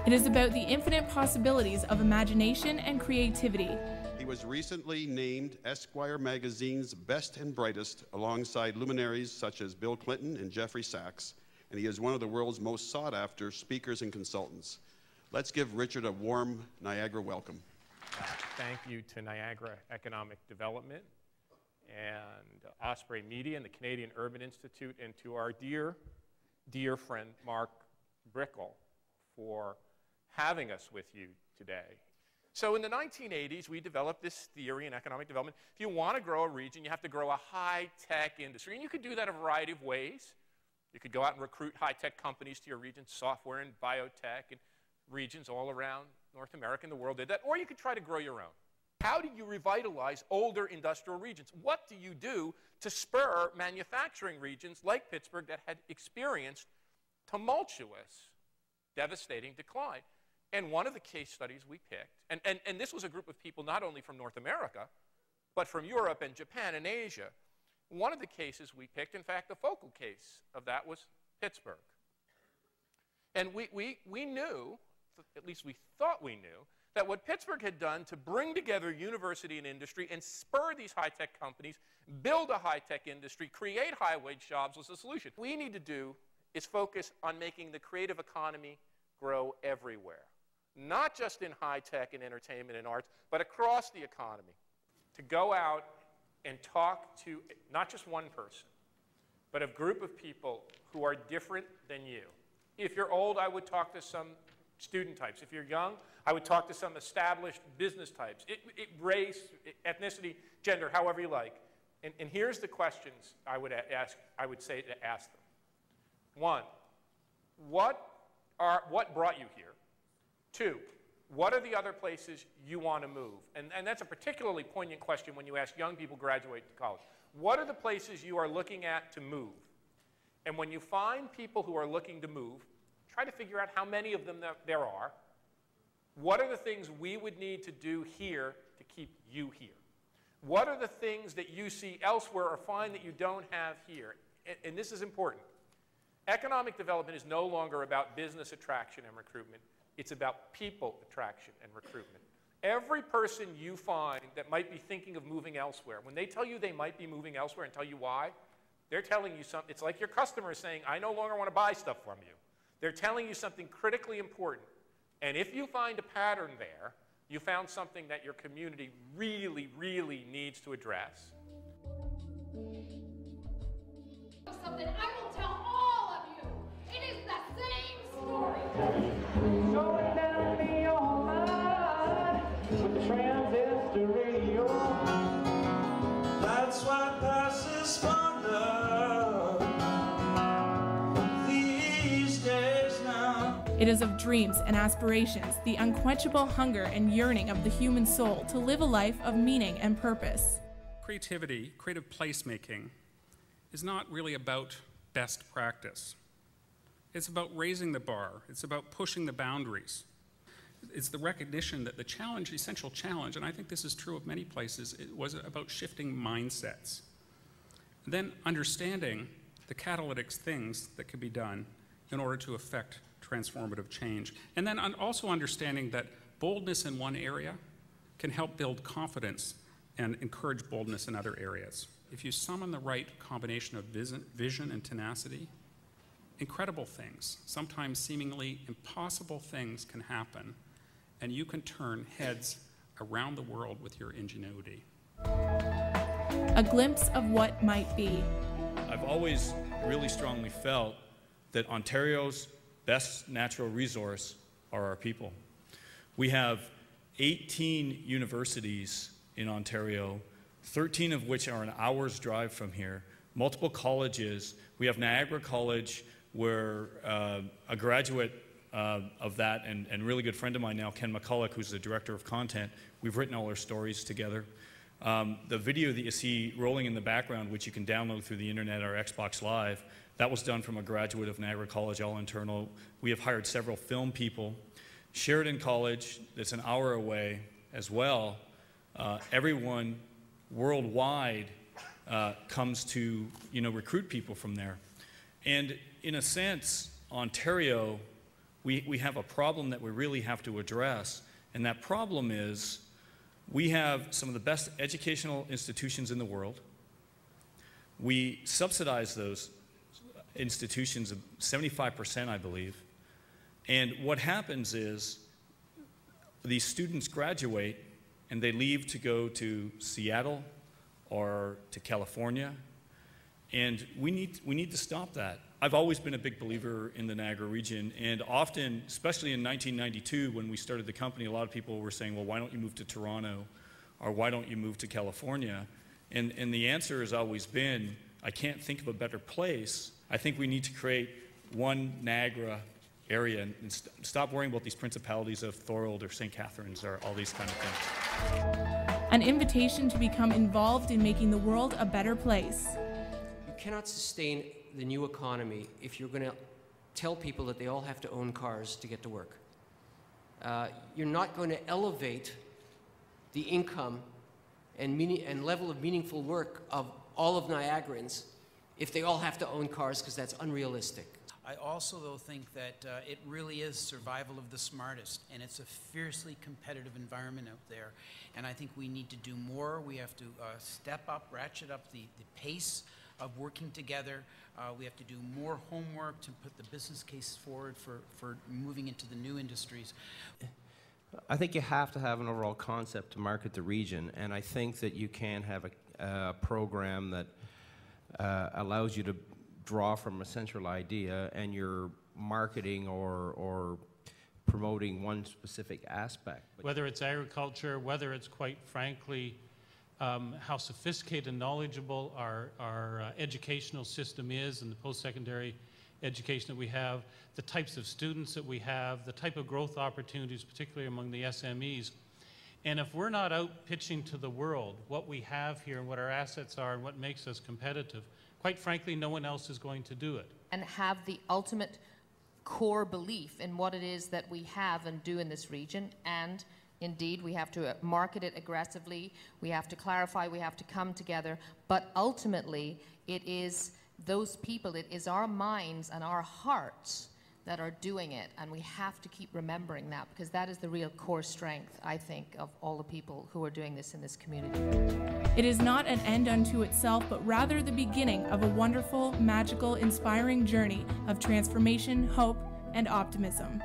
It is about the infinite possibilities of imagination and creativity. He was recently named Esquire magazine's Best and Brightest alongside luminaries such as Bill Clinton and Jeffrey Sachs, and he is one of the world's most sought-after speakers and consultants. Let's give Richard a warm Niagara welcome. Thank you to Niagara Economic Development and Osprey Media and the Canadian Urban Institute, and to our dear, dear friend Mark Brickell for having us with you today. So in the 1980s, we developed this theory in economic development. If you want to grow a region, you have to grow a high-tech industry. And you could do that a variety of ways. You could go out and recruit high-tech companies to your region, software and biotech, and regions all around North America and the world did that. Or you could try to grow your own. How do you revitalize older industrial regions? What do you do to spur manufacturing regions like Pittsburgh that had experienced tumultuous, devastating decline? And one of the case studies we picked, and this was a group of people not only from North America, but from Europe and Japan and Asia. One of the cases we picked, in fact, the focal case of that was Pittsburgh. And we knew, at least we thought we knew, that what Pittsburgh had done to bring together university and industry and spur these high-tech companies, build a high-tech industry, create high-wage jobs was the solution. What we need to do is focus on making the creative economy grow everywhere. Not just in high-tech and entertainment and arts, but across the economy. To go out and talk to not just one person, but a group of people who are different than you. If you're old, I would talk to some student types. If you're young, I would talk to some established business types. Race, ethnicity, gender, however you like. And here's the questions I would say to ask them. One, what brought you here? Two, what are the other places you want to move? And that's a particularly poignant question when you ask young people graduating to college. What are the places you are looking at to move? And when you find people who are looking to move, try to figure out how many of them there are. What are the things we would need to do here to keep you here? What are the things that you see elsewhere or find that you don't have here? And this is important. Economic development is no longer about business attraction and recruitment. It's about people attraction and recruitment. Every person you find that might be thinking of moving elsewhere, when they tell you they might be moving elsewhere and tell you why, they're telling you something. It's like your customer is saying, I no longer want to buy stuff from you. They're telling you something critically important. And if you find a pattern there, you found something that your community really, really needs to address. Something I will tell all of you. It is the same story. Going down the old line with the transistor radio. That's what passes for love these days now. It is of dreams and aspirations, the unquenchable hunger and yearning of the human soul to live a life of meaning and purpose. Creativity, creative placemaking, is not really about best practice. It's about raising the bar. It's about pushing the boundaries. It's the recognition that the challenge, essential challenge, and I think this is true of many places, it was about shifting mindsets. And then understanding the catalytic things that could be done in order to affect transformative change. And then also understanding that boldness in one area can help build confidence and encourage boldness in other areas. If you summon the right combination of vision and tenacity, incredible things, sometimes seemingly impossible things can happen, and you can turn heads around the world with your ingenuity. A glimpse of what might be. I've always really strongly felt that Ontario's best natural resource are our people. We have 18 universities in Ontario, 13 of which are an hour's drive from here, multiple colleges. We have Niagara College, where a graduate of that and really good friend of mine now, Ken McCulloch, who's the director of content, we've written all our stories together. The video that you see rolling in the background, which you can download through the internet or Xbox Live, that was done from a graduate of Niagara College, all internal. We have hired several film people. Sheridan College, that's an hour away as well. Everyone worldwide comes to recruit people from there. And in a sense, Ontario we have a problem that we really have to address, and that problem is we have some of the best educational institutions in the world. We subsidize those institutions 75%, I believe. And what happens is these students graduate and they leave to go to Seattle or to California, and we need to stop that. I've always been a big believer in the Niagara region, and often, especially in 1992 when we started the company, a lot of people were saying, well, why don't you move to Toronto, or why don't you move to California? And the answer has always been, I can't think of a better place. I think we need to create one Niagara area and stop worrying about these principalities of Thorold or St. Catharines or all these kind of things. An invitation to become involved in making the world a better place. You cannot sustain the new economy if you're going to tell people that they all have to own cars to get to work. You're not going to elevate the income and level of meaningful work of all of Niagarans if they all have to own cars, because that's unrealistic. I also, though, think that it really is survival of the smartest, and it's a fiercely competitive environment out there. And I think we need to do more. We have to step up, ratchet up the pace of working together. We have to do more homework to put the business case forward for moving into the new industries. I think you have to have an overall concept to market the region, and I think that you can have a program that allows you to draw from a central idea, and you're marketing or promoting one specific aspect. Whether it's agriculture, whether it's, quite frankly, how sophisticated and knowledgeable our educational system is and the post-secondary education that we have, the types of students that we have, the type of growth opportunities, particularly among the SMEs. And if we're not out pitching to the world what we have here and what our assets are and what makes us competitive, quite frankly, no one else is going to do it. And have the ultimate core belief in what it is that we have and do in this region. And indeed, we have to market it aggressively. We have to clarify, we have to come together. But ultimately, it is those people, it is our minds and our hearts that are doing it, and we have to keep remembering that, because that is the real core strength, I think, of all the people who are doing this in this community. It is not an end unto itself, but rather the beginning of a wonderful, magical, inspiring journey of transformation, hope, and optimism.